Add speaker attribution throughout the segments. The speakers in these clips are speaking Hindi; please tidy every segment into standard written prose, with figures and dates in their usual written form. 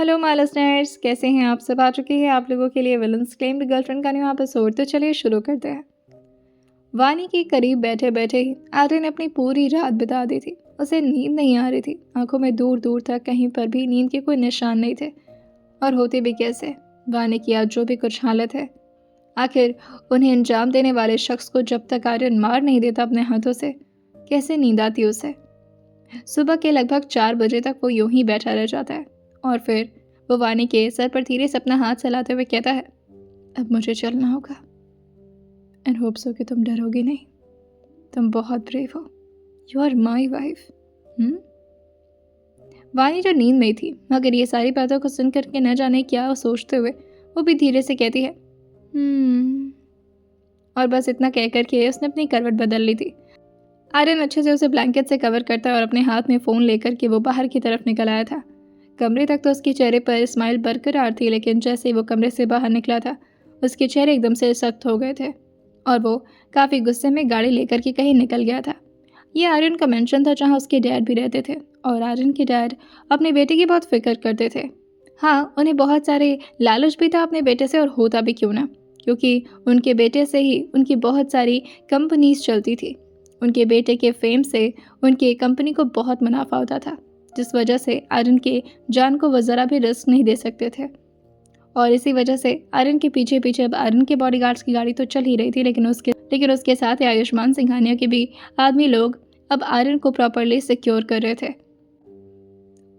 Speaker 1: हेलो माय लिसनर्स, कैसे हैं आप सब। आ चुकी है आप लोगों के लिए विलन्स क्लेम्ड गर्लफ्रेंड का न्यू एपिसोड। तो चलिए शुरू करते हैं। वानी के करीब बैठे बैठे ही आर्यन ने अपनी पूरी रात बिता दी थी। उसे नींद नहीं आ रही थी। आंखों में दूर दूर तक कहीं पर भी नींद के कोई निशान नहीं थे। और होते भी कैसे। वानी की आज जो भी कुछ हालत है, आखिर उन्हें अंजाम देने वाले शख्स को जब तक आर्यन मार नहीं देता अपने हाथों से, कैसे नींद आती उसे। सुबह के लगभग 4 बजे तक वो यूं ही बैठा रह जाता है और फिर वो वानी के सर पर धीरे से अपना हाथ चलाते हुए कहता है, अब मुझे चलना होगा। एंड होप सो कि तुम डरोगी नहीं। तुम बहुत ब्रेव हो। You are my wife. वानी जो नींद में थी, मगर ये सारी बातों को सुन करके न जाने क्या सोचते हुए वो भी धीरे से कहती है और बस इतना कह करके उसने अपनी करवट बदल ली थी। आर्यन अच्छे से उसे ब्लैंकेट से कवर करता और अपने हाथ में फ़ोन लेकर के वो बाहर की तरफ निकल आया था। कमरे तक तो उसके चेहरे पर स्माइल बरकरार थी, लेकिन जैसे ही वो कमरे से बाहर निकला था, उसके चेहरे एकदम से सख्त हो गए थे और वो काफ़ी गुस्से में गाड़ी लेकर के कहीं निकल गया था। ये आर्यन का मेंशन था जहाँ उसके डैड भी रहते थे और आर्यन के डैड अपने बेटे की बहुत फिक्र करते थे। हाँ, उन्हें बहुत सारे लालच भी था अपने बेटे से, और होता भी क्यों ना, क्योंकि उनके बेटे से ही उनकी बहुत सारी कंपनीज चलती थी। उनके बेटे के फेम से उनकी कंपनी को बहुत मुनाफा होता था, जिस वजह से आर्यन के जान को वो ज़रा भी रिस्क नहीं दे सकते थे। और इसी वजह से आर्यन के पीछे पीछे अब आर्यन के बॉडीगार्ड्स की गाड़ी तो चल ही रही थी, लेकिन उसके साथ ही आयुष्मान सिंघानिया के भी आदमी लोग अब आर्यन को प्रॉपरली सिक्योर कर रहे थे।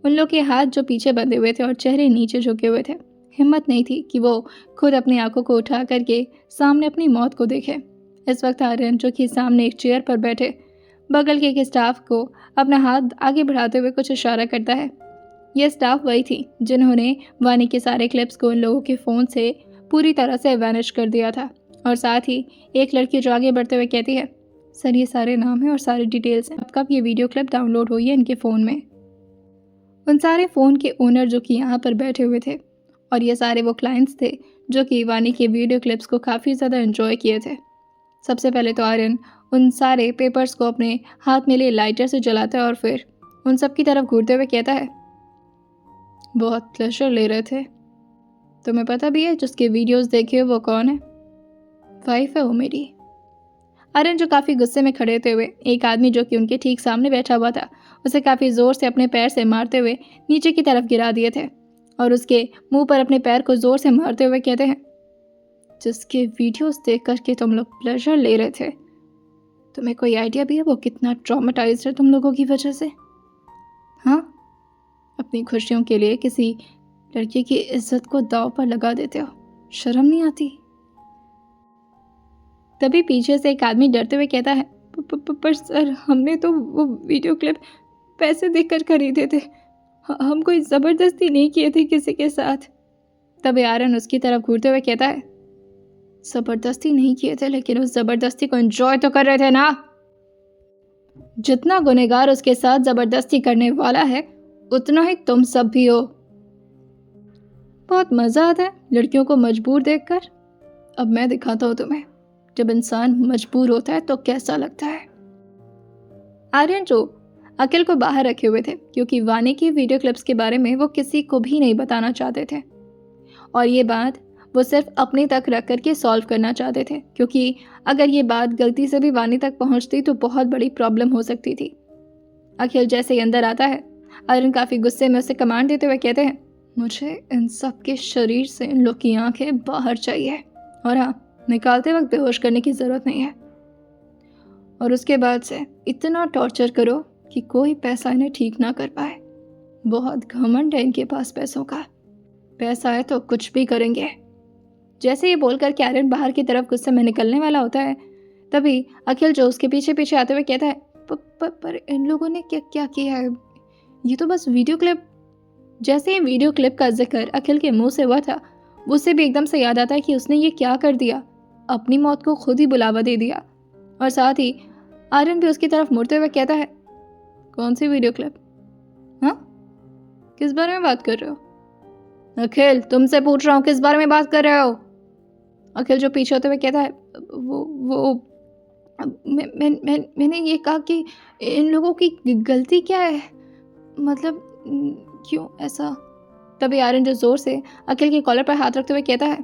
Speaker 1: उन लोग के हाथ जो पीछे बंधे हुए थे और चेहरे नीचे झुके हुए थे, हिम्मत नहीं थी कि वो खुद अपनी आंखों को उठा करके सामने अपनी मौत को देखे। इस वक्त आर्यन, जो कि सामने एक चेयर पर बैठे बगल के एक स्टाफ को अपना हाथ आगे बढ़ाते हुए कुछ इशारा करता है। यह स्टाफ वही थी जिन्होंने वानी के सारे क्लिप्स को उन लोगों के फ़ोन से पूरी तरह से वैनिश कर दिया था। और साथ ही एक लड़की जो आगे बढ़ते हुए कहती है, सर ये सारे नाम हैं और सारी डिटेल्स हैं, कब ये वीडियो क्लिप डाउनलोड हुई है इनके फ़ोन में। उन सारे फ़ोन के ओनर जो कि यहाँ पर बैठे हुए थे, और ये सारे वो क्लाइंट्स थे जो कि वानी के वीडियो क्लिप्स को काफ़ी ज़्यादा एंजॉय किए थे। सबसे पहले तो आर्यन उन सारे पेपर्स को अपने हाथ में लिए लाइटर से जलाता है और फिर उन सब की तरफ घूरते हुए कहता है, बहुत प्लेजर ले रहे थे। तुम्हें पता भी है जिसके वीडियोस देखे हो वो कौन है? वाइफ है वो मेरी। आर्यन, जो काफ़ी गुस्से में खड़े होते हुए एक आदमी जो कि उनके ठीक सामने बैठा हुआ था, उसे काफ़ी ज़ोर से अपने पैर से मारते हुए नीचे की तरफ गिरा दिए थे और उसके मुंह पर अपने पैर को ज़ोर से मारते हुए कहते हैं, जिसके वीडियोस देख कर के तुम लोग प्लेजर ले रहे थे, तुम्हें कोई आइडिया भी है वो कितना ट्रॉमेटाइज्ड है तुम लोगों की वजह से? हाँ, अपनी खुशियों के लिए किसी लड़की की इज्जत को दांव पर लगा देते हो, शर्म नहीं आती? तभी पीछे से एक आदमी डरते हुए कहता है, पर सर, हमने तो वो वीडियो क्लिप पैसे देकर खरीदे थे, हम कोई ज़बरदस्ती नहीं किए थे किसी के साथ। तभी आर्यन उसकी तरफ घूरते हुए कहता है, ज़बरदस्ती नहीं किए थे, लेकिन उस ज़बरदस्ती को एंजॉय तो कर रहे थे ना। जितना गुनहगार उसके साथ ज़बरदस्ती करने वाला है, उतना ही तुम सब भी हो। बहुत मज़ा आता है लड़कियों को मजबूर देखकर। अब मैं दिखाता हूँ तुम्हें, जब इंसान मजबूर होता है तो कैसा लगता है। आर्यन, जो अखिल को बाहर रखे हुए थे क्योंकि वानी की वीडियो क्लिप्स के बारे में वो किसी को भी नहीं बताना चाहते थे, और ये बात वो सिर्फ अपने तक रख करके सॉल्व करना चाहते थे, क्योंकि अगर ये बात गलती से भी वानी तक पहुंचती तो बहुत बड़ी प्रॉब्लम हो सकती थी। अखिल जैसे ही अंदर आता है, आर्यन काफ़ी गुस्से में उसे कमांड देते हुए कहते हैं, मुझे इन सब के शरीर से इन लोग की आंखें बाहर चाहिए, और हाँ, निकालते वक्त बेहोश करने की ज़रूरत नहीं है। और उसके बाद से इतना टॉर्चर करो कि कोई पैसा इन्हें ठीक ना कर पाए। बहुत घमंड है इनके पास पैसों का, पैसा है तो कुछ भी करेंगे। जैसे ये बोलकर के आर्यन बाहर की तरफ गुस्से में निकलने वाला होता है, तभी अखिल, जो उसके पीछे पीछे आते हुए कहता है, पर इन लोगों ने क्या क्या किया है, ये तो बस वीडियो क्लिप। जैसे ही वीडियो क्लिप का जिक्र अखिल के मुंह से हुआ था, उसे भी एकदम से याद आता है कि उसने ये क्या कर दिया, अपनी मौत को खुद ही बुलावा दे दिया। और साथ ही आर्यन भी उसकी तरफ मुड़ते हुए कहता है, कौन सी वीडियो क्लिप? हाँ, किस बारे में बात कर रहे हो? अखिल, तुमसे पूछ रहा हूँ, किस बारे में बात कर रहे हो? अखिल, जो पीछे होते हुए कहता है, वो मैंने ये कहा कि इन लोगों की गलती क्या है, मतलब क्यों ऐसा? तभी आर्यन जो जोर से अखिल की कॉलर पर हाथ रखते हुए कहता है,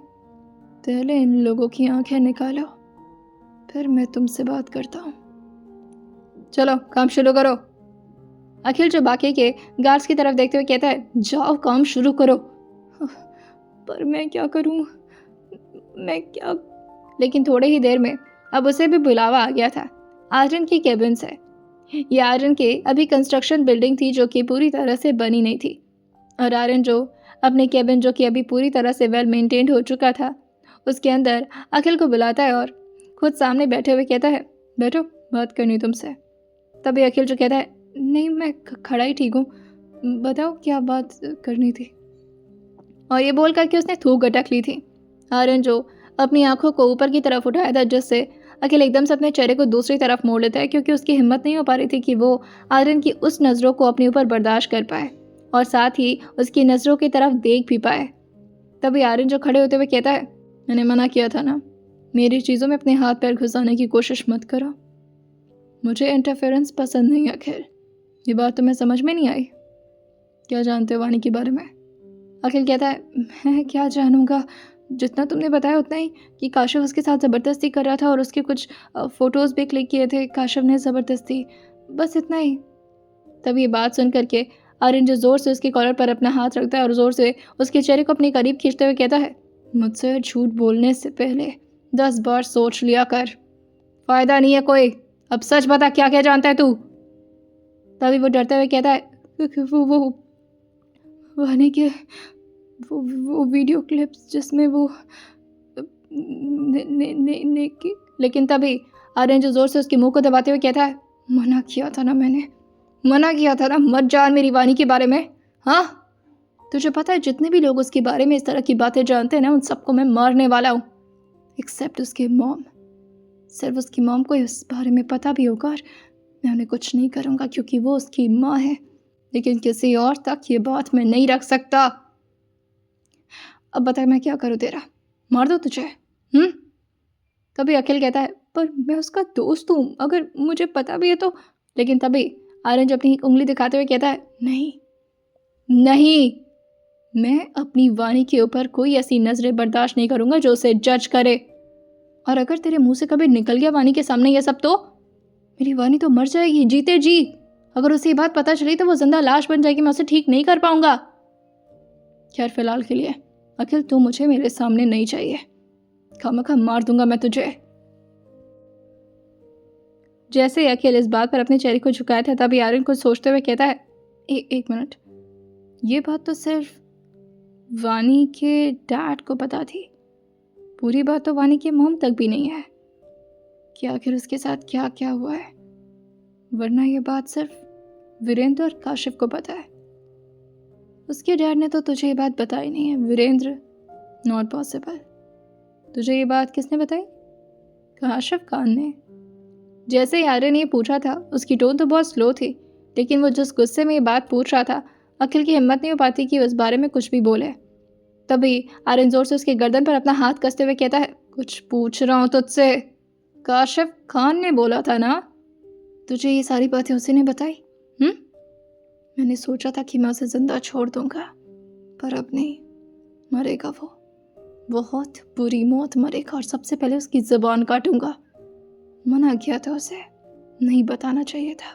Speaker 1: पहले इन लोगों की आंखें निकालो, फिर मैं तुमसे बात करता हूँ। चलो काम शुरू करो। अखिल जो बाकी के गार्ड्स की तरफ देखते हुए कहता है, जाओ काम शुरू करो। पर मैं क्या करूँ, मैं क्या। लेकिन थोड़े ही देर में अब उसे भी बुलावा आ गया था आर्यन की केबिन से। ये आर्यन के अभी कंस्ट्रक्शन बिल्डिंग थी जो कि पूरी तरह से बनी नहीं थी, और आर्यन जो अपने केबिन जो कि अभी पूरी तरह से वेल मेंटेन्ड हो चुका था, उसके अंदर अखिल को बुलाता है और खुद सामने बैठे हुए कहता है, बैठो, बात करनी तुमसे। तभी अखिल जो कहता है, नहीं मैं खड़ा ही ठीक हूँ, बताओ क्या बात करनी थी। और ये बोल करके उसने थूक गटक ली थी। आर्यन जो अपनी आंखों को ऊपर की तरफ उठाया था, जिससे अखिल एकदम से अपने चेहरे को दूसरी तरफ मोड़ लेता है, क्योंकि उसकी हिम्मत नहीं हो पा रही थी कि वो आर्यन की उस नज़रों को अपने ऊपर बर्दाश्त कर पाए और साथ ही उसकी नज़रों की तरफ देख भी पाए। तभी आर्यन जो खड़े होते हुए कहता है, मैंने मना किया था ना, मेरी चीज़ों में अपने हाथ पैर घुसाने की कोशिश मत करो, मुझे इंटरफेरेंस पसंद नहीं। अखिल, ये बात तुम्हें समझ में नहीं आई? क्या जानते हो वानी के बारे में? अखिल कहता है, मैं क्या जानूंगा, जितना तुमने बताया उतना ही, कि काशिफ उसके साथ ज़बरदस्ती कर रहा था और उसके कुछ फ़ोटोज़ भी क्लिक किए थे काशिफ ने ज़बरदस्ती, बस इतना ही। तब ये बात सुन करके आर्यन जो ज़ोर से उसके कॉलर पर अपना हाथ रखता है और ज़ोर से उसके चेहरे को अपने करीब खींचते हुए कहता है, मुझसे झूठ बोलने से पहले 10 बार सोच लिया कर, फ़ायदा नहीं है कोई, अब सच बता, क्या क्या जानता है तू? तभी वो डरते हुए कहता है, वो वानी के वो वीडियो क्लिप्स जिसमें वो ने की। लेकिन तभी आर्यन जो जोर से उसके मुंह को दबाते हुए कहता है, मना किया था ना मैंने, मना किया था ना, मत जान मेरी वानी के बारे में। हाँ, तुझे पता है जितने भी लोग उसके बारे में इस तरह की बातें जानते हैं ना, उन सबको मैं मारने वाला हूँ, एक्सेप्ट उसके मॉम। सिर्फ उसकी मॉम को इस बारे में पता भी होगा और मैं उन्हें कुछ नहीं करूँगा क्योंकि वो उसकी माँ है, लेकिन किसी और तक ये बात मैं नहीं रख सकता। अब बता मैं क्या करूँ तेरा, मार दो तुझे? तभी अखिल कहता है, पर मैं उसका दोस्त हूँ, अगर मुझे पता भी है तो। लेकिन तभी आर्यन जो अपनी उंगली दिखाते हुए कहता है, नहीं नहीं, मैं अपनी वानी के ऊपर कोई ऐसी नजरें बर्दाश्त नहीं करूँगा जो उसे जज करे, और अगर तेरे मुंह से कभी निकल गया वानी के सामने ये सब, तो मेरी वानी तो मर जाएगी जीते जी। अगर उसे ये बात पता चली तो वो जिंदा लाश बन जाएगी, मैं उसे ठीक नहीं कर पाऊंगा। खैर फिलहाल के लिए अखिल तू मुझे मेरे सामने नहीं चाहिए, खामखा मार दूंगा मैं तुझे। जैसे ही अखिल इस बात पर अपने चेहरे को झुकाया था, तभी आर्यन कुछ सोचते हुए कहता है, एक मिनट, ये बात तो सिर्फ वानी के डैड को पता थी, पूरी बात तो वानी के मॉम तक भी नहीं है कि आखिर उसके साथ क्या क्या हुआ है, वरना ये बात सिर्फ वीरेंद्र और काशिफ को पता है। उसके डैड ने तो तुझे ये बात बताई नहीं है वीरेंद्र, नॉट पॉसिबल। तुझे ये बात किसने बताई? काशिफ खान ने। जैसे ही आर्यन ने ये पूछा था, उसकी टोन तो बहुत स्लो थी, लेकिन वो जिस गुस्से में ये बात पूछ रहा था, अखिल की हिम्मत नहीं हो पाती कि उस बारे में कुछ भी बोले। तभी आर्यन जोर से उसके गर्दन पर अपना हाथ कसते हुए कहता है, कुछ पूछ रहा हूँ तुझसे, काशिफ खान ने बोला था ना, तुझे ये सारी बातें उसी ने बताई? मैंने सोचा था कि मैं उसे जिंदा छोड़ दूंगा, पर अब नहीं, मरेगा वो, बहुत बुरी मौत मरेगा, और सबसे पहले उसकी जुबान काटूंगा। मना किया था उसे, नहीं बताना चाहिए था।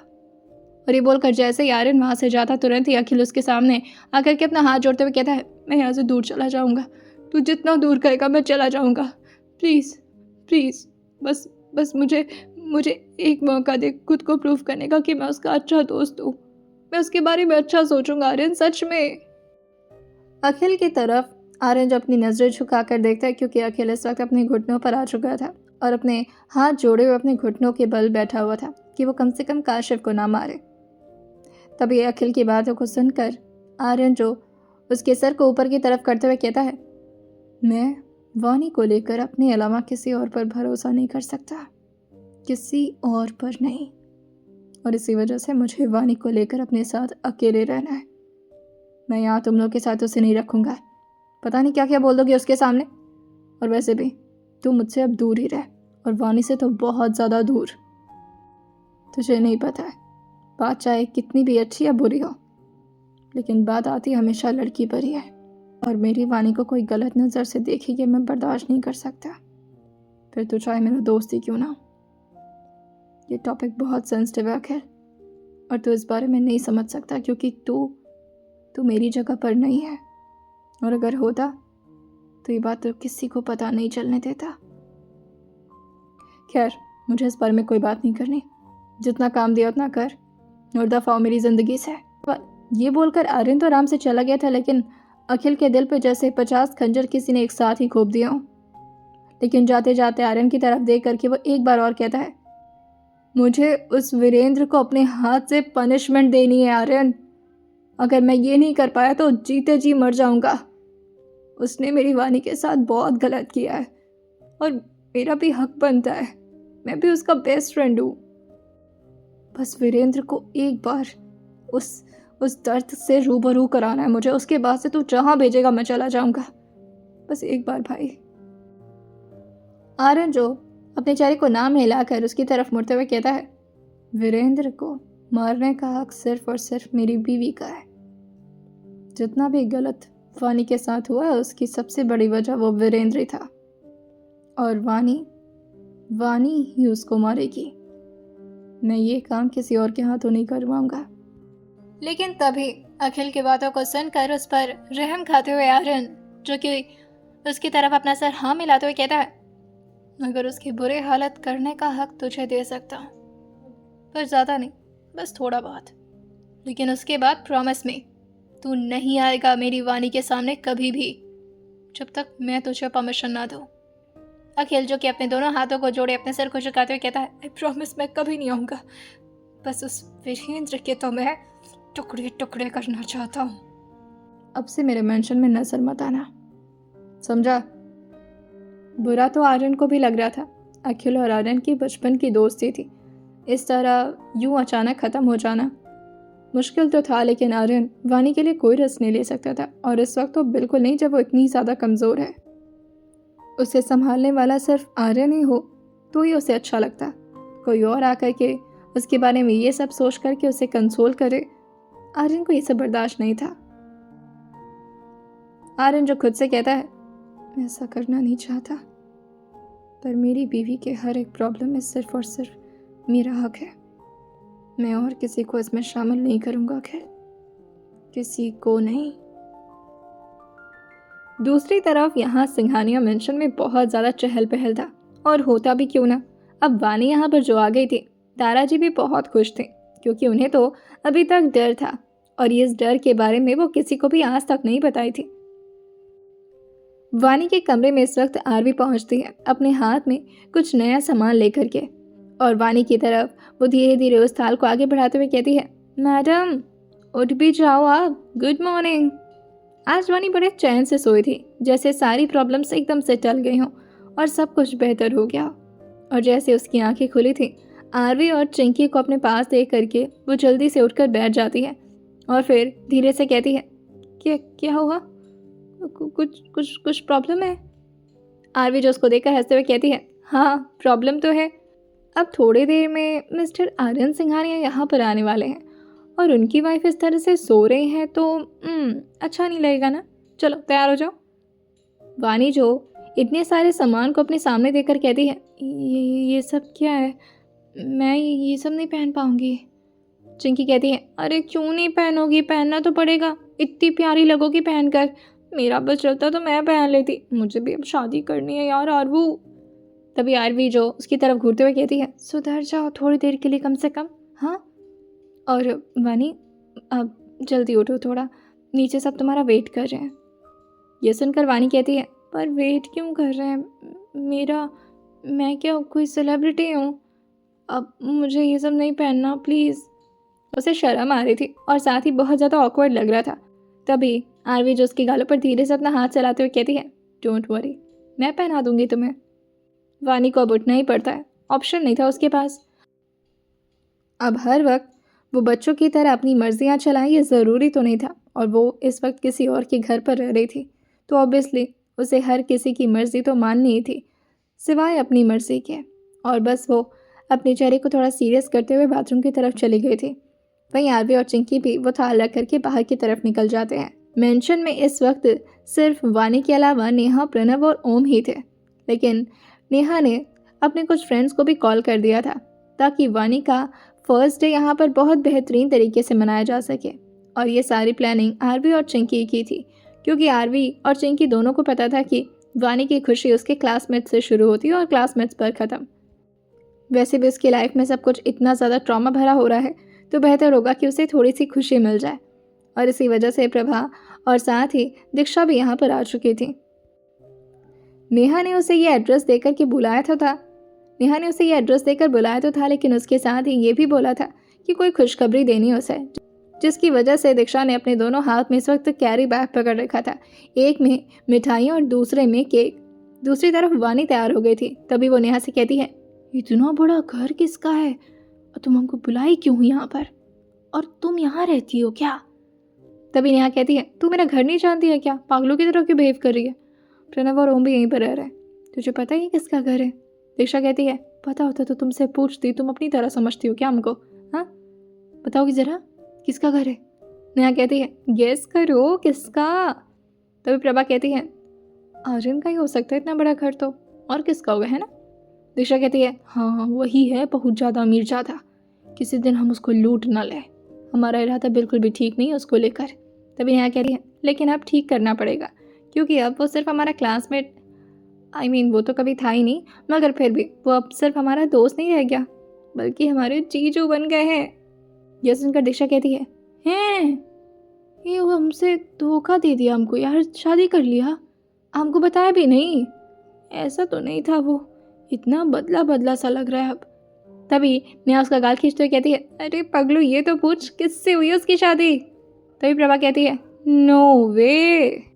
Speaker 1: और ये बोलकर जैसे ही आर्यन वहां से जाता, तुरंत ही अखिल उसके सामने आकर के अपना हाथ जोड़ते हुए कहता है, मैं यहाँ से दूर चला जाऊंगा, तू जितना दूर कहेगा मैं चला जाऊंगा, प्लीज़ प्लीज़, बस मुझे एक मौका दे खुद को प्रूव करने का कि मैं उसका अच्छा दोस्त हूँ, मैं उसके बारे में अच्छा सोचूंगा आर्यन, सच में। अखिल की तरफ आर्यन जो अपनी नज़रें झुका कर देखता है, क्योंकि अखिल इस वक्त अपने घुटनों पर आ चुका था और अपने हाथ जोड़े हुए अपने घुटनों के बल बैठा हुआ था कि वो कम से कम काशिफ को ना मारे। तभी अखिल की बातों को सुनकर आर्यन जो उसके सर को ऊपर की तरफ करते हुए कहता है, मैं वानी को लेकर अपने अलावा किसी और पर भरोसा नहीं कर सकता, किसी और पर नहीं, और इसी वजह से मुझे वानी को लेकर अपने साथ अकेले रहना है। मैं यहाँ तुम लोग के साथ उसे नहीं रखूँगा, पता नहीं क्या क्या बोल दोगे उसके सामने, और वैसे भी तू मुझसे अब दूर ही रह, और वानी से तो बहुत ज़्यादा दूर। तुझे नहीं पता है, बात चाहे कितनी भी अच्छी या बुरी हो, लेकिन बात आती हमेशा लड़की पर ही है, और मेरी वानी को कोई गलत नज़र से देखे ये मैं बर्दाश्त नहीं कर सकता। फिर तो चाहे मेरा दोस्त ही क्यों ना। ये टॉपिक बहुत सेंसिटिव है अखिल, और तू इस बारे में नहीं समझ सकता क्योंकि तू मेरी जगह पर नहीं है, और अगर होता तो ये बात तो किसी को पता नहीं चलने देता। खैर, मुझे इस बारे में कोई बात नहीं करनी। जितना काम दिया उतना कर और दफा हो मेरी ज़िंदगी से। ये बोलकर आर्यन तो आराम से चला गया था, लेकिन अखिल के दिल पे जैसे 50 खंजर किसी ने एक साथ ही घोंप दिया हो। लेकिन जाते जाते आर्यन की तरफ देख करके वो एक बार और कहता है, मुझे उस वीरेंद्र को अपने हाथ से पनिशमेंट देनी है आर्यन। अगर मैं ये नहीं कर पाया तो जीते जी मर जाऊंगा। उसने मेरी वानी के साथ बहुत गलत किया है और मेरा भी हक बनता है। मैं भी उसका बेस्ट फ्रेंड हूँ। बस वीरेंद्र को एक बार उस दर्द से रूबरू कराना है मुझे। उसके बाद से तू जहाँ भेजेगा मैं चला जाऊंगा। बस एक बार भाई। आर्यन जो अपने चेहरे को नाम हिलाकर उसकी तरफ मुड़ते हुए कहता है, वीरेंद्र को मारने का हक सिर्फ और सिर्फ मेरी बीवी का है। जितना भी गलत वानी के साथ हुआ है उसकी सबसे बड़ी वजह वो वीरेंद्र ही था, और वानी ही उसको मारेगी। मैं ये काम किसी और के हाथों नहीं करवाऊंगा। लेकिन तभी अखिल की बातों को सुनकर उस पर रहम खाते हुए आर्यन, जो कि उसकी तरफ अपना सर हाँ मिलाते हुए कहता है, मगर उसकी बुरे हालत करने का हक तुझे दे सकता हूँ, पर ज़्यादा नहीं, बस थोड़ा बहुत। लेकिन उसके बाद प्रॉमिस मी, तू नहीं आएगा मेरी वानी के सामने कभी भी, जब तक मैं तुझे परमिशन ना दूँ। अखिल जो कि अपने दोनों हाथों को जोड़े अपने सर को झुकाते हुए कहता है, आई प्रॉमिस मैं कभी नहीं आऊँगा। बस उस वीरेंद्र के तो मैं टुकड़े टुकड़े करना चाहता हूँ। अब से मेरे मेंशन में नजर मत आना, समझा? बुरा तो आर्यन को भी लग रहा था। अखिल और आर्यन की बचपन की दोस्ती थी, इस तरह यूं अचानक ख़त्म हो जाना मुश्किल तो था, लेकिन आर्यन वानी के लिए कोई रिस्क नहीं ले सकता था, और इस वक्त तो बिल्कुल नहीं जब वो इतनी ज़्यादा कमज़ोर है। उसे संभालने वाला सिर्फ आर्यन ही हो तो ही उसे अच्छा लगता। कोई और आकर के उसके बारे में ये सब सोच करके उसे कंसोल करे, आर्यन को ये सब बर्दाश्त नहीं था। आर्यन जो खुद से कहता है, मैं ऐसा करना नहीं चाहता, पर मेरी बीवी के हर एक प्रॉब्लम में सिर्फ और सिर्फ मेरा हक है। मैं और किसी को इसमें शामिल नहीं करूंगा। खैर, किसी को नहीं। दूसरी तरफ यहाँ सिंघानिया मेंशन में बहुत ज़्यादा चहल पहल था, और होता भी क्यों ना। अब वानी यहाँ पर जो आ गई थी, दाराजी भी बहुत खुश थे, क्योंकि उन्हें तो अभी तक डर था, और इस डर के बारे में वो किसी को भी आज तक नहीं बताई थी। वानी के कमरे में इस वक्त आरवी पहुंचती है अपने हाथ में कुछ नया सामान लेकर के, और वानी की तरफ वो धीरे धीरे उस थाल को आगे बढ़ाते हुए कहती है, मैडम उठ भी जाओ आप, गुड मॉर्निंग। आज वानी बड़े चैन से सोई थी, जैसे सारी प्रॉब्लम्स एकदम से टल गई हों और सब कुछ बेहतर हो गया। और जैसे उसकी आंखें खुली थी, आरवी और चिंकी को अपने पास देख करके वो जल्दी से उठकर बैठ जाती है, और फिर धीरे से कहती है, क्या हुआ? कुछ प्रॉब्लम है? आरवी जो उसको देखकर हंसते हुए कहती है, हाँ प्रॉब्लम तो है। अब थोड़ी देर में मिस्टर आर्यन सिंघानिया यहाँ पर आने वाले हैं, और उनकी वाइफ इस तरह से सो रही हैं तो अच्छा नहीं लगेगा ना। चलो तैयार हो जाओ। वानी जो इतने सारे सामान को अपने सामने देखकर कहती है, ये सब क्या है? मैं ये सब नहीं पहन पाऊंगी। चिंकी कहती है, अरे क्यों नहीं पहनोगी, पहनना तो पड़ेगा, इतनी प्यारी लगोगी पहनकर। मेरा बस चलता तो मैं पहन लेती, मुझे भी अब शादी करनी है यार आरवू। तभी आरवी जो उसकी तरफ घूरते हुए कहती है, सुधर जाओ थोड़ी देर के लिए कम से कम, हाँ? और वानी अब जल्दी उठो थोड़ा, नीचे सब तुम्हारा वेट कर रहे हैं। ये सुनकर वानी कहती है, पर वेट क्यों कर रहे हैं? मैं क्या कोई सेलिब्रिटी हूँ? अब मुझे ये सब नहीं पहनना प्लीज़। उसे शर्म आ रही थी और साथ ही बहुत ज़्यादा ऑकवर्ड लग रहा था। तभी आरवी जो उसके गालों पर धीरे से अपना हाथ चलाते हुए कहती है, डोंट वरी, मैं पहना दूंगी तुम्हें। वानी को अब उठना ही पड़ता है, ऑप्शन नहीं था उसके पास। अब हर वक्त वो बच्चों की तरह अपनी मर्जियाँ चलाएं ये ज़रूरी तो नहीं था, और वो इस वक्त किसी और के घर पर रह रही थी, तो ऑब्वियसली उसे हर किसी की मर्ज़ी तो माननी ही थी, सिवाय अपनी मर्ज़ी के। और बस वो अपने चेहरे को थोड़ा सीरियस करते हुए बाथरूम की तरफ चली गई थी। वहीं आरवी और चिंकी भी वो थाल रख करके बाहर की तरफ निकल जाते हैं। मेंशन में इस वक्त सिर्फ वानी के अलावा नेहा, प्रणव और ओम ही थे, लेकिन नेहा ने अपने कुछ फ्रेंड्स को भी कॉल कर दिया था ताकि वानी का फर्स्ट डे यहाँ पर बहुत बेहतरीन तरीके से मनाया जा सके। और ये सारी प्लानिंग आरवी और चिंकी की थी, क्योंकि आरवी और चिंकी दोनों को पता था कि वानी की खुशी उसके क्लासमेट्स से शुरू होती है और क्लासमेट्स पर ख़त्म। वैसे भी उसकी लाइफ में सब कुछ इतना ज़्यादा ट्रॉमा भरा हो रहा है, तो बेहतर होगा कि उसे थोड़ी सी खुशी मिल जाए। और इसी वजह से प्रभा और साथ ही दीक्षा भी यहाँ पर आ चुकी थी। नेहा ने उसे ये एड्रेस देकर के बुलाया था लेकिन उसके साथ ही ये भी बोला था कि कोई खुशखबरी देनी उसे, जिसकी वजह से दीक्षा ने अपने दोनों हाथ में इस वक्त कैरी बैग पकड़ रखा था, एक में मिठाइयाँ और दूसरे में केक। दूसरी तरफ वानी तैयार हो गई थी। तभी वो नेहा से कहती है, इतना बड़ा घर किसका है और तुम हमको बुलाई क्यों यहाँ पर, और तुम यहाँ रहती हो क्या? तभी नेहा कहती है, तू मेरा घर नहीं जानती है क्या? पागलों की तरह क्यों बिहेव कर रही है? प्रणव और ओम भी यहीं पर रह रहे हैं, तुझे पता ही किसका घर है? दीक्षा कहती है, पता होता तो तुमसे पूछती, तुम अपनी तरह समझती हो क्या हमको? हाँ, बताओगी जरा किसका घर है? नेहा कहती है, गेस करो किसका? तभी प्रभा कहती है, आर्यन का ही हो सकता है इतना बड़ा घर, तो और किसका होगा, है ना? दीक्षा कहती है, हाँ वही है, बहुत ज़्यादा अमीर ज़्यादा, किसी दिन हम उसको लूट ना ले, हमारा इरादा बिल्कुल भी ठीक नहीं है उसको लेकर। तभी नेहा कहती है, लेकिन अब ठीक करना पड़ेगा, क्योंकि अब वो सिर्फ हमारा क्लासमेट, वो तो कभी था ही नहीं, मगर फिर भी वो अब सिर्फ हमारा दोस्त नहीं रह गया, बल्कि हमारे जीजू बन गए हैं। यह सुनकर दीक्षा कहती है, हैं ये वो हमसे धोखा दे दिया हमको यार, शादी कर लिया, हमको बताया भी नहीं, ऐसा तो नहीं था, वो इतना बदला बदला सा लग रहा है अब। तभी नेहा उसका गाल खींचते हुए कहती है, अरे पगलू ये तो पूछ किससे हुई उसकी शादी? तभी प्रभा कहती है, नो वे।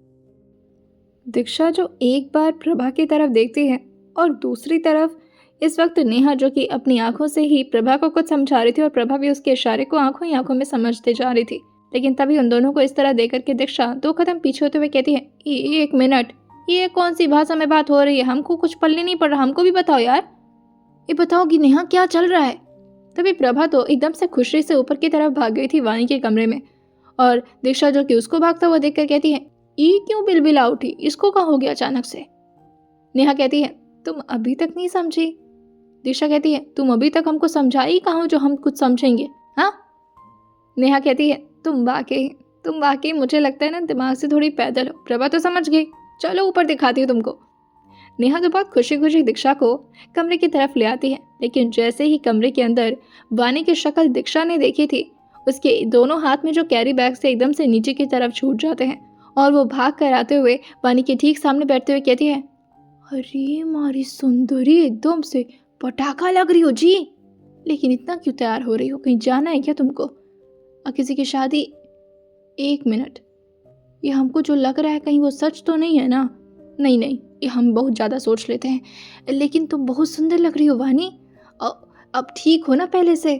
Speaker 1: दीक्षा जो एक बार प्रभा की तरफ देखती है और दूसरी तरफ इस वक्त नेहा, जो कि अपनी आंखों से ही प्रभा को कुछ समझा रही थी और प्रभा भी उसके इशारे को आंखों ही आंखों में समझते जा रही थी। लेकिन तभी उन दोनों को इस तरह देख करके दीक्षा 2 कदम पीछे होते हुए कहती है, एक मिनट, ये कौन सी भाषा में बात हो रही है? हमको कुछ पल्ले नहीं पड़ रहा, हमको भी बताओ यार, ये बताओगी नेहा क्या चल रहा है? तभी प्रभा तो एकदम से खुशी से ऊपर की तरफ भाग गई थी वानी के कमरे में, और दीक्षा जो कि उसको भागता हुआ देखकर कहती है, ये क्यों बिलबिला उठी, इसको क्या हो गया अचानक से? नेहा कहती है, तुम अभी तक नहीं समझी? दीक्षा कहती है, तुम अभी तक हमको समझाई कहाँ हो जो हम कुछ समझेंगे? हाँ? नेहा कहती है, तुम वाकई मुझे लगता है ना दिमाग से थोड़ी पैदल हो। प्रभा तो समझ गई, चलो ऊपर दिखाती हूँ तुमको। नेहा तो बहुत खुशी खुशी दीक्षा को कमरे की तरफ ले आती है, लेकिन जैसे ही कमरे के अंदर वानी की शक्ल दीक्षा ने देखी थी, उसके दोनों हाथ में जो कैरी बैग से एकदम से नीचे की तरफ छूट जाते हैं और वो भाग कर आते हुए वानी के ठीक सामने बैठते हुए कहती है, अरे मारी सुंदरी, एकदम से पटाखा लग रही हो जी, लेकिन इतना क्यों तैयार हो रही हो, कहीं जाना है क्या तुमको? और किसी की शादी? एक मिनट, ये हमको जो लग रहा है कहीं वो सच तो नहीं है ना? नहीं, ये हम बहुत ज़्यादा सोच लेते हैं, लेकिन तुम बहुत सुंदर लग रही हो वानी, अब ठीक हो ना पहले से?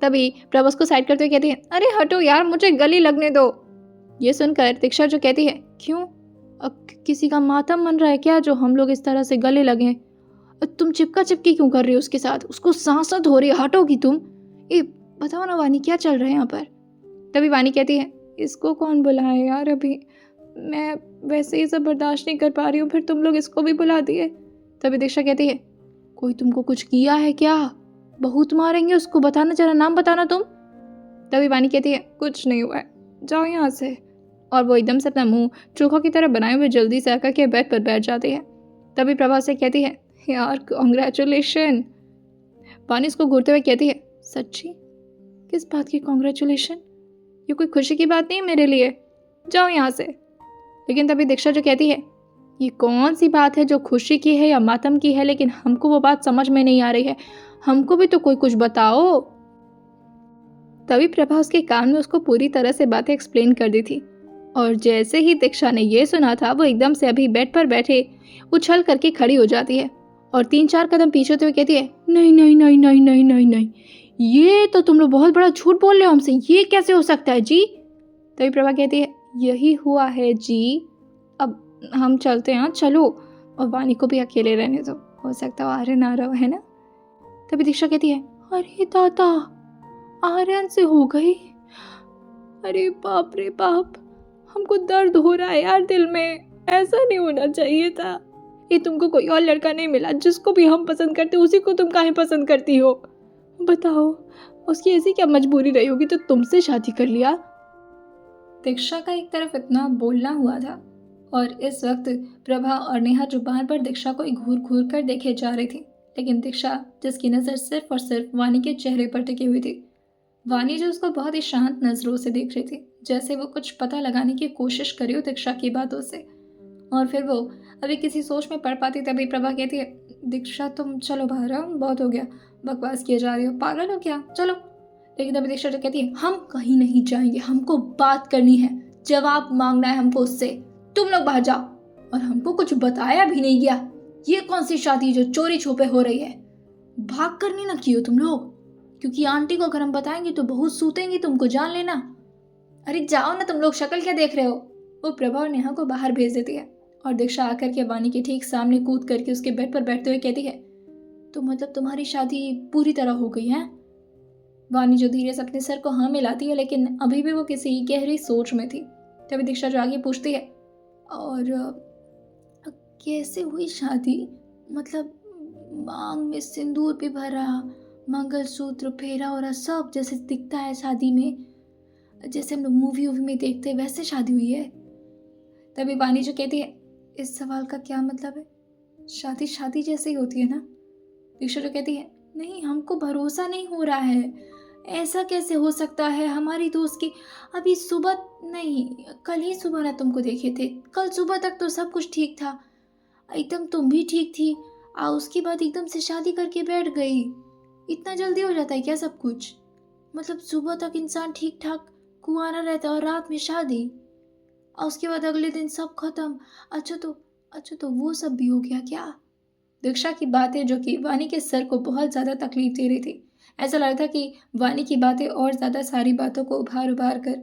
Speaker 1: तभी प्रभा को साइड करते हुए कहती है, अरे हटो यार, मुझे गली लगने दो। ये सुनकर दीक्षा जो कहती है, क्यों, अब किसी का मातम मन रहा है क्या जो हम लोग इस तरह से गले लगे? तुम चिपका चिपकी क्यों कर रही हो उसके साथ? उसको सांसत हो रही है, हटोगी तुम? ये बताओ ना वानी, क्या चल रहा है यहाँ पर? तभी वानी कहती है, इसको कौन बुलाए यार, अभी मैं वैसे ही सब बर्दाश्त नहीं कर पा रही हूँ, फिर तुम लोग इसको भी बुला दिए। तभी दीक्षा कहती है, कोई तुमको कुछ किया है क्या? बहुत मारेंगे उसको, बताना, जरा नाम बताना तुम। तभी वानी कहती है, कुछ नहीं हुआ है, जाओ यहाँ से। और वो एकदम से अपना मुंह चोखा की तरह बनाए हुए जल्दी से आकर के बेड पर बैठ जाती है। तभी प्रभा से कहती है, यार कॉन्ग्रेचुलेशन। वानी उसको घूरते हुए कहती है, सच्ची? किस बात की कॉन्ग्रेचुलेशन? ये कोई खुशी की बात नहीं है मेरे लिए, जाओ यहाँ से। लेकिन तभी दीक्षा जो कहती है, ये कौन सी बात है जो खुशी की है या मातम की है, लेकिन हमको वो बात समझ में नहीं आ रही है, हमको भी तो कोई कुछ बताओ। तभी प्रभा उसके कान में उसको पूरी तरह से बातें एक्सप्लेन कर दी थी, और जैसे ही दीक्षा ने ये सुना था, वो एकदम से अभी बेड पर बैठे उछल करके खड़ी हो जाती है और 3-4 कदम पीछे होते हुए कहती है, नहीं नहीं नहीं नहीं नहीं नहीं नहीं, ये तो तुम लोग बहुत बड़ा झूठ बोल रहे हो हमसे, ये कैसे हो सकता है जी? तभी प्रभा कहती है, यही हुआ है जी, अब हम चलते हैं, चलो, और वानी को भी अकेले रहने दो, हो सकता है आर्यन आ रहा है ना? तभी दीक्षा कहती है, अरे दादा, आर्यन से हो गई? अरे बाप रे बाप, हमको दर्द हो रहा है यार दिल में, ऐसा नहीं होना चाहिए था। ये तुमको कोई और लड़का नहीं मिला जिसको भी हम पसंद करते, उसी को तुम काहे पसंद करती हो? बताओ, उसकी ऐसी क्या मजबूरी रही होगी तो तुमसे शादी कर लिया? दीक्षा का एक तरफ इतना बोलना हुआ था और इस वक्त प्रभा और नेहा जुबान पर दीक्षा को घूर घूर कर देखे जा रही थी, लेकिन दीक्षा जिसकी नज़र सिर्फ और सिर्फ वानी के चेहरे पर टिकी हुई थी, वानी जो उसको बहुत ही शांत नज़रों से देख रही थी, जैसे वो कुछ पता लगाने की कोशिश करी हो दीक्षा की बातों से। और फिर वो अभी किसी सोच में पड़ पाती तभी प्रभा कहती है, दीक्षा तुम चलो बाहर आओ, बहुत हो गया, बकवास किए जा रही हो, पागल हो क्या, चलो। लेकिन तभी दीक्षा जो कहती है, हम कहीं नहीं जाएंगे, हमको बात करनी है, जवाब मांगना है हमको उससे, तुम लोग बाहर जाओ। और हमको कुछ बताया भी नहीं गया, ये कौन सी शादी जो चोरी छुपे हो रही है? भाग करनी ना कियो तुम लोग, क्योंकि आंटी को अगर हम बताएंगे तो बहुत सूतेंगी तुमको, जान लेना। अरे जाओ ना तुम लोग, शक्ल क्या देख रहे हो? वो प्रभा और नेहा को बाहर भेज देती है और दीक्षा आकर के वानी के ठीक सामने कूद करके उसके बेड पर बैठते हुए कहती है, तो मतलब तुम्हारी शादी पूरी तरह हो गई है? वानी जो धीरे से अपने सर को हाँ मिलाती है, लेकिन अभी भी वो किसी गहरी सोच में थी। तभी दीक्षा जो आगे पूछती है, और कैसे हुई शादी? मतलब मांग में सिंदूर भी भरा, मंगलसूत्र, फेरा और सब जैसे दिखता है शादी में, जैसे हम लोग मूवी में देखते हैं वैसे शादी हुई है? तभी वानी जो कहती है, इस सवाल का क्या मतलब है? शादी शादी जैसे ही होती है ना? दीक्षा जो कहती है, नहीं हमको भरोसा नहीं हो रहा है, ऐसा कैसे हो सकता है? हमारी दोस्त की अभी सुबह नहीं, कल ही सुबह ना तुमको देखे थे, कल सुबह तक तो सब कुछ ठीक था, एकदम तुम भी ठीक थी, उसके बाद एकदम से शादी करके बैठ गई। इतना जल्दी हो जाता है क्या सब कुछ? मतलब सुबह तक इंसान ठीक ठाक कुंवारा रहता है और रात में शादी, और उसके बाद अगले दिन सब खत्म। अच्छा तो वो सब भी हो गया क्या? दीक्षा की बातें जो कि वानी के सर को बहुत ज़्यादा तकलीफ दे रही थी, ऐसा लग रहा था कि वानी की बातें और ज़्यादा सारी बातों को उभार उभार कर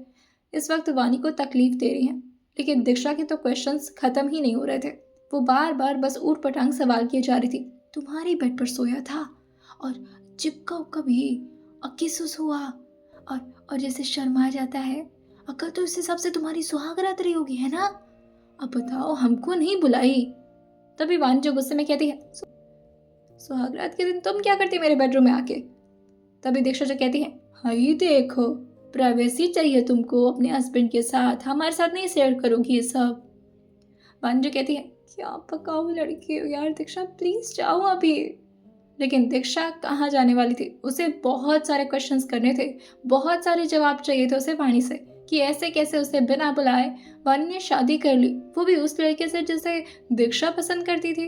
Speaker 1: इस वक्त वानी को तकलीफ दे रही हैं। लेकिन दीक्षा के तो क्वेश्चंस ख़त्म ही नहीं हो रहे थे, वो बार बार बस ऊट पटांग सवाल किए जा रही थी। तुम्हारी बेड पर सोया था और चिपका उक्का भी, और किस हुआ, और जैसे शर्मा जाता है, अकल तो इस हिसाब से तुम्हारी सुहागरात रही होगी, है ना? अब बताओ, हमको नहीं बुलाई? तभी वानी जो गुस्से में कहती है, सुहागरात के दिन तुम क्या करती मेरे बेडरूम में आके? तभी दीक्षा जो कहती है, हाँ ये देखो, प्राइवेसी चाहिए तुमको अपने हस्बैंड के साथ, हमारे साथ नहीं शेयर करोगी ये सब। वानी जो कहती है, क्या पकाओ लड़की हो यार, दीक्षा प्लीज जाओ अभी। लेकिन दीक्षा कहाँ जाने वाली थी, उसे बहुत सारे क्वेश्चंस करने थे, बहुत सारे जवाब चाहिए थे उसे वानी से, कि ऐसे कैसे उसे बिना बुलाए वानी ने शादी कर ली, वो भी उस लड़के से जिसे दीक्षा पसंद करती थी।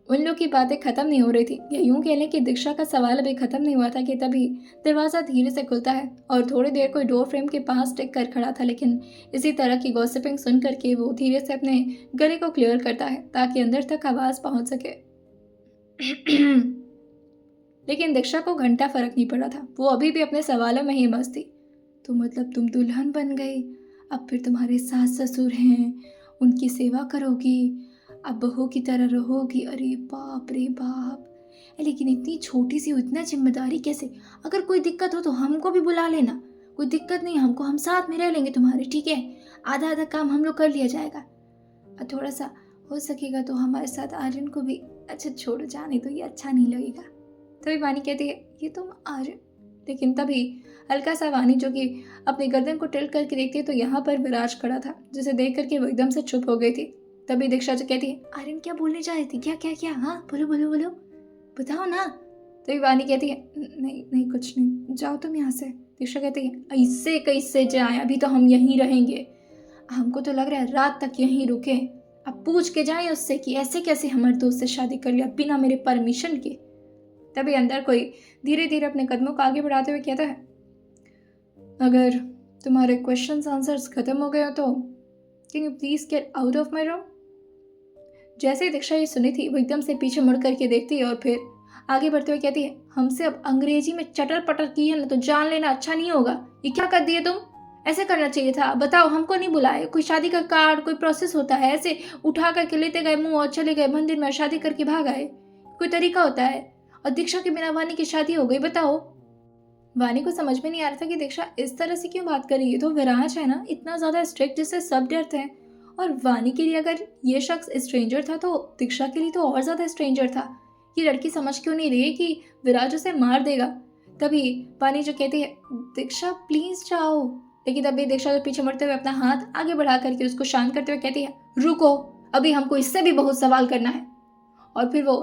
Speaker 1: उन लोग की बातें खत्म नहीं हो रही थी, या यूं कह लें कि दीक्षा का सवाल अभी खत्म नहीं हुआ था कि तभी दरवाज़ा धीरे से खुलता है और थोड़ी देर कोई डोर फ्रेम के पास टिक कर खड़ा था, लेकिन इसी तरह की गॉसिपिंग सुन करके वो धीरे से अपने गले को क्लियर करता है ताकि अंदर तक आवाज़ पहुंच सके। लेकिन दीक्षा को घंटा फर्क नहीं पड़ा था, वो अभी भी अपने सवालों में ही मस्त थी। तो मतलब तुम दुल्हन बन गई, अब फिर तुम्हारे सास ससुर हैं, उनकी सेवा करोगी, अब बहू की तरह रहोगी? अरे बाप रे बाप, लेकिन इतनी छोटी सी हो, इतना जिम्मेदारी कैसे? अगर कोई दिक्कत हो तो हमको भी बुला लेना, कोई दिक्कत नहीं, हमको, हम साथ में रह लेंगे तुम्हारे, ठीक है? आधा आधा काम हम लोग कर लिया जाएगा, और थोड़ा सा हो सकेगा तो हमारे साथ आर्यन को भी। अच्छा छोड़ो, जाने तो, ये अच्छा नहीं लगेगा। तभी वानी कहती है, ये तुम आर्यन? लेकिन तभी हल्का सा वानी जो कि अपनी गर्दन को टिल्ट करके देखती है तो यहाँ पर विराज खड़ा था, जिसे देख करके वो एकदम से चुप हो गई थी। तभी दीक्षा जो कहती है, आर्यन क्या बोलने जा रही थी, क्या क्या क्या, हाँ बोलो बोलो बोलो, बताओ ना। तभी वानी कहती है, नहीं नहीं कुछ नहीं, जाओ तुम यहाँ से। दीक्षा कहती है, ऐसे कैसे जाए, अभी तो हम यहीं रहेंगे, हमको तो लग रहा है रात तक यहीं रुके, अब पूछ के जाए उससे कि ऐसे कैसे हमारे दोस्त से शादी कर लिया बिना मेरे परमिशन के। तभी अंदर कोई धीरे धीरे अपने कदमों को आगे बढ़ाते हुए कहता है, अगर तुम्हारे क्वेश्चंस आंसर्स खत्म हो गए हो तो can you please get out of my room. जैसे ही दीक्षा ये सुनी थी, वो एकदम से पीछे मुड़ करके देखती है और फिर आगे बढ़ते हुए कहती है, हमसे अब अंग्रेजी में चटर पटर की है ना तो जान लेना अच्छा नहीं होगा। ये क्या कर दिए तुम? ऐसे करना चाहिए था, बताओ, हमको नहीं बुलाए, कोई शादी का कार्ड, कोई प्रोसेस होता है, ऐसे उठा करके लेते गए मुंह और चले गए मंदिर में, शादी करके भाग आए, कोई तरीका होता है? और दीक्षा के बिना वानी की शादी हो गई, बताओ। वानी को समझ में नहीं आ रहा था कि दीक्षा इस तरह से क्यों बात कर रही है। तो विराज है ना इतना ज़्यादा स्ट्रिक्ट जिससे सब डरते हैं, और वानी के लिए अगर ये शख्स स्ट्रेंजर था तो दीक्षा के लिए तो और ज़्यादा स्ट्रेंजर था। ये लड़की समझ क्यों नहीं रही है कि विराज उसे मार देगा। तभी वानी जो कहती है दीक्षा प्लीज़ जाओ, लेकिन तभी दीक्षा जो पीछे मुड़ते हुए अपना हाथ आगे बढ़ा करके उसको शांत करते हुए कहती है रुको, अभी हमको इससे भी बहुत सवाल करना है। और फिर वो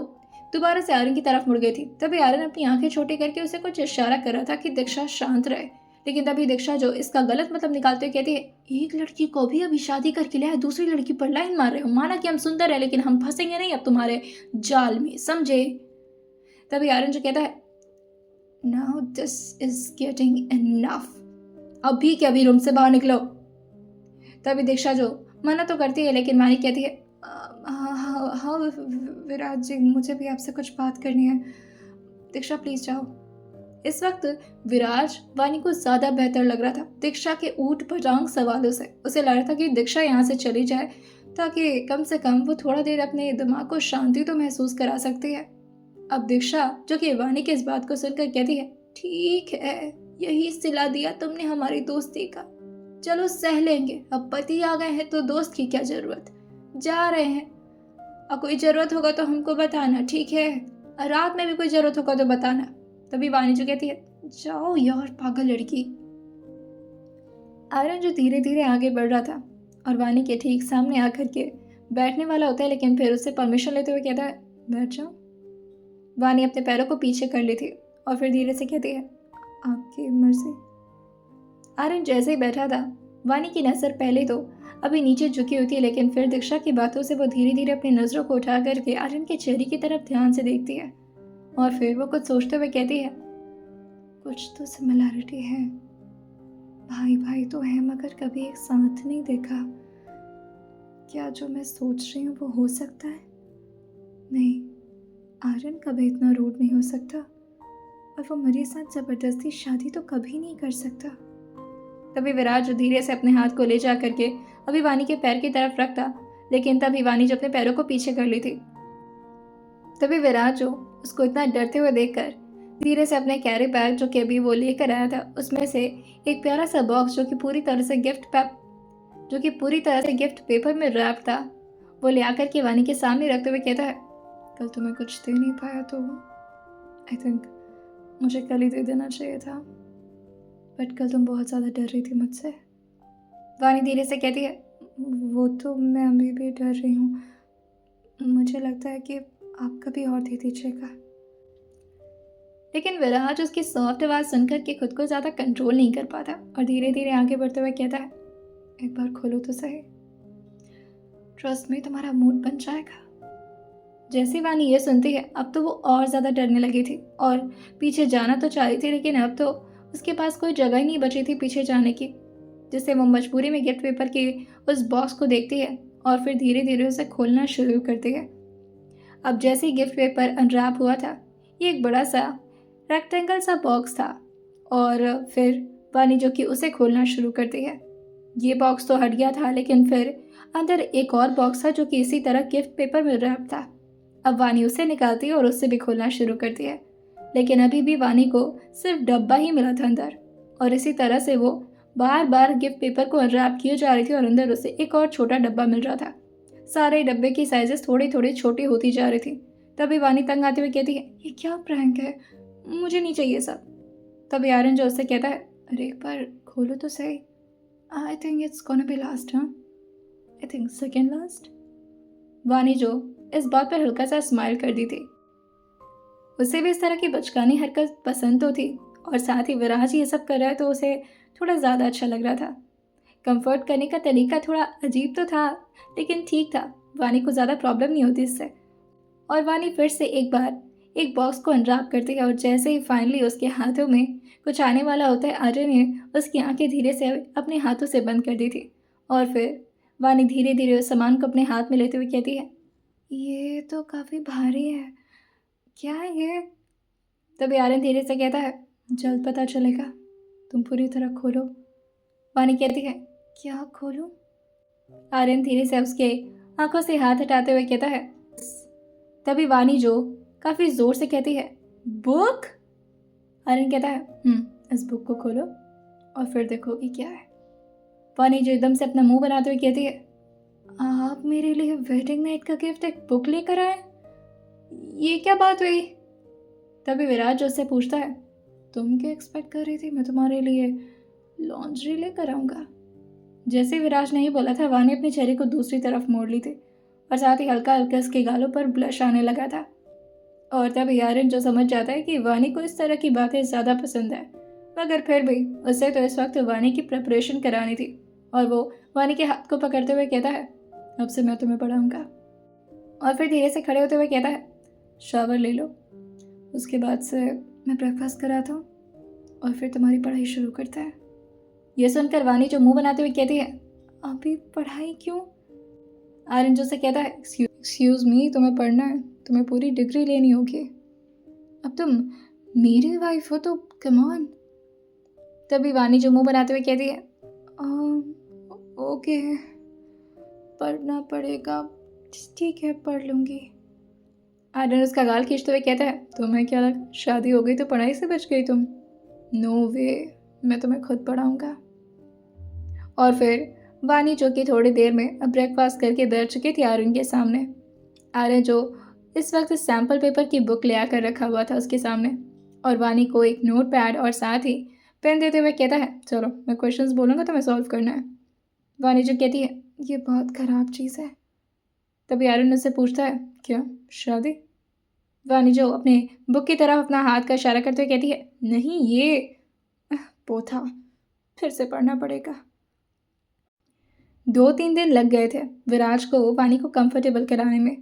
Speaker 1: दोबारा से आर्यन की तरफ मुड़ गई थी। तभी आर्यन अपनी आंखें छोटी करके उसे कुछ इशारा कर रहा था कि दीक्षा शांत रहे, लेकिन तभी दीक्षा जो इसका गलत मतलब निकालते हुए कहती है एक लड़की को भी अभी शादी करके लाया, दूसरी लड़की पर लाइन मार रहे हो। माना कि हम सुंदर है लेकिन हम फंसेंगे नहीं अब तुम्हारे जाल में, समझे। तभी आर्यन जो कहता है now this is getting enough, अभी के अभी रूम से बाहर निकलो। तभी दीक्षा जो मना तो करती है लेकिन वानी कहती है हाँ विराज जी, मुझे भी आपसे कुछ बात करनी है। दीक्षा प्लीज जाओ। इस वक्त विराज वानी को ज्यादा बेहतर लग रहा था दीक्षा के ऊट पटांग सवालों से। उसे लग रहा था कि दीक्षा यहाँ से चली जाए ताकि कम से कम वो थोड़ा देर अपने दिमाग को शांति तो महसूस करा सकती है। अब दीक्षा जो कि वानी की इस बात को सुनकर कहती है ठीक है, यही सिला दिया तुमने हमारी दोस्ती का, चलो सह लेंगे, अब पति आ गए हैं तो दोस्त की क्या जरूरत, जा रहे हैं। और कोई जरूरत होगा तो हमको बताना, ठीक है, रात में भी कोई जरूरत होगा तो बताना। तभी वानी जो कहती है जाओ यार पागल लड़की। आर्यन जो धीरे धीरे आगे बढ़ रहा था और वानी के ठीक सामने आकर के बैठने वाला होता है, लेकिन फिर उससे परमिशन लेते हुए कहता है बैठ जाओ। वानी अपने पैरों को पीछे कर ली थी और फिर धीरे से कहती है आपकी मर्जी। आर्यन जैसे ही बैठा था वानी की नजर पहले तो अभी नीचे झुकी हुई थी, लेकिन फिर दीक्षा की बातों से वो धीरे धीरे अपनी नजरों को उठा करके आर्यन के चेहरे की तरफ ध्यान से देखती है और फिर वो कुछ सोचते हुए कहती है कुछ तो सिमिलैरिटी है, भाई भाई तो है मगर कभी एक साथ नहीं देखा। क्या जो मैं सोच रही हूँ वो हो सकता है? नहीं, आर्यन कभी इतना रूड नहीं हो सकता और वो मेरे साथ जबरदस्ती शादी तो कभी नहीं कर सकता। तभी विराज जो धीरे से अपने हाथ को ले जा करके अभी वानी के पैर की तरफ रखता, लेकिन तभी वानी जो अपने पैरों को पीछे कर ली थी। तभी विराज जो उसको इतना डरते हुए देखकर धीरे से अपने कैरी बैग जो कि अभी वो लेकर आया था उसमें से एक प्यारा सा बॉक्स जो कि पूरी तरह से गिफ्ट पेपर में रैप था वो ले आकर के वानी के सामने रखते हुए कहता है कल तुम्हें कुछ दे नहीं पाया तो आई थिंक मुझे कल ही दे देना चाहिए था, बट कल तुम बहुत ज़्यादा डर रही थी मुझसे। वानी धीरे से कहती है वो तो मैं अभी भी डर रही हूँ, मुझे लगता है कि आप कभी और दे दीजिएगा। लेकिन विराज उसकी सॉफ्ट आवाज़ सुनकर के खुद को ज़्यादा कंट्रोल नहीं कर पाता और धीरे धीरे आगे बढ़ते हुए कहता है एक बार खोलो तो सही, ट्रस्ट में तुम्हारा मूड बन जाएगा। जैसे वानी ये सुनती है अब तो वो और ज़्यादा डरने लगी थी और पीछे जाना तो चाह रही थी, लेकिन अब तो उसके पास कोई जगह ही नहीं बची थी पीछे जाने की, जिससे वो मजबूरी में गिफ्ट पेपर के उस बॉक्स को देखती है और फिर धीरे धीरे उसे खोलना शुरू करती है। अब जैसे ही गिफ्ट पेपर अनरैप हुआ था ये एक बड़ा सा रेक्टेंगल सा बॉक्स था और फिर वानी जो कि उसे खोलना शुरू करती है। ये बॉक्स तो हट गया था, लेकिन फिर अंदर एक और बॉक्स था जो कि इसी तरह गिफ्ट पेपर में रैप था। अब वानी उसे निकालती है और उससे भी खोलना शुरू करती है, लेकिन अभी भी वानी को सिर्फ डब्बा ही मिला था अंदर, और इसी तरह से वो बार बार गिफ्ट पेपर को अनरैप किए जा रही थी और अंदर उसे एक और छोटा डब्बा मिल रहा था। सारे डब्बे की साइजेस थोड़ी थोड़ी छोटी होती जा रही थी। तभी वानी तंग आते हुए कहती है ये क्या प्रैंक है, मुझे नहीं चाहिए सब। तभी आर्यन जो उससे कहता है अरे एक बार खोलो तो सही, I think it's gonna be last, हाँ आई थिंक सेकेंड लास्ट। वानी जो इस बात पर हल्का सा स्माइल कर दी थी, उसे भी इस तरह की बचकानी हरकत पसंद तो थी और साथ ही विराज ये सब कर रहा है तो उसे थोड़ा ज़्यादा अच्छा लग रहा था। कंफर्ट करने का तरीका थोड़ा अजीब तो था, लेकिन ठीक था, वानी को ज़्यादा प्रॉब्लम नहीं होती इससे। और वानी फिर से एक बार एक बॉक्स को अनरैप करती है और जैसे ही फाइनली उसके हाथों में कुछ आने वाला होता है आर्यन ने उसकी आंखें धीरे से अपने हाथों से बंद कर दी थी और फिर वानी धीरे धीरे उस सामान को अपने हाथ में लेते हुए कहती है ये तो काफ़ी भारी है, क्या है ये? तभी आर्यन धीरे से कहता है जल्द पता चलेगा, तुम पूरी तरह खोलो। वानी कहती है क्या खोलूं? आर्यन धीरे से उसके आंखों से हाथ हटाते हुए कहता है। तभी वानी जो काफ़ी ज़ोर से कहती है बुक? आर्यन कहता है इस बुक को खोलो और फिर देखोगी क्या है। वानी जो एकदम से अपना मुंह बनाते हुए कहती है, आप मेरे लिए वेडिंग नाइट का गिफ्ट एक बुक लेकर आए? ये क्या बात हुई? तभी विराज उससे पूछता है, तुम क्या एक्सपेक्ट कर रही थी मैं तुम्हारे लिए लॉन्ड्री लेकर आऊँगा? जैसे विराज ने ही बोला था, वानी अपने चेहरे को दूसरी तरफ मोड़ ली थी और साथ ही हल्का हल्का उसके गालों पर ब्लश आने लगा था। और तभी आर्यन जो समझ जाता है कि वानी को इस तरह की बातें ज़्यादा पसंद है, मगर फिर भी उसे तो इस वक्त वानी की प्रिपरेशन करानी थी। और वो वानी के हाथ को पकड़ते हुए कहता है, अब से मैं तुम्हें पढ़ाऊँगा। और फिर धीरे से खड़े होते हुए कहता है, शावर ले लो, उसके बाद से मैं ब्रेकफास्ट कराता हूँ और फिर तुम्हारी पढ़ाई शुरू करता है। यह सुनकर वानी जो मुंह बनाते हुए कहती है, अभी पढ़ाई क्यों? आर्यन जो से कहता है, एक्सक्यूज़ मी, तुम्हें पढ़ना है, तुम्हें पूरी डिग्री लेनी होगी। अब तुम मेरी वाइफ हो तो कम ऑन। तभी वानी जो मुंह बनाते हुए कहती है, ओके, पढ़ना पड़ेगा, ठीक है पढ़ लूँगी। आर्यन उसका गाल खींचते हुए कहता है, तुम्हें क्या लगा शादी हो गई तो पढ़ाई से बच गई तुम? नो वे, मैं तुम्हें खुद पढ़ाऊँगा। और फिर वानी जो कि थोड़ी देर में अब ब्रेकफास्ट करके बैठ चुकी थी आर्यन के सामने। आर्यन जो इस वक्त सैम्पल पेपर की बुक ले आकर रखा हुआ था उसके सामने, और वानी को एक नोट पैड और साथ ही पेन देते हुए कहता है, चलो मैं क्वेश्चंस बोलूँगा तुम्हें सॉल्व करना है। वानी जो कहती है, ये बहुत ख़राब चीज़ है। तभी आर्यन उससे पूछता है, क्या शादी? वानी जो अपने बुक की तरफ अपना हाथ का इशारा करते हुए कहती है, नहीं ये पोथा, फिर से पढ़ना पड़ेगा। 2-3 दिन लग गए थे विराज को वानी को कंफर्टेबल कराने में,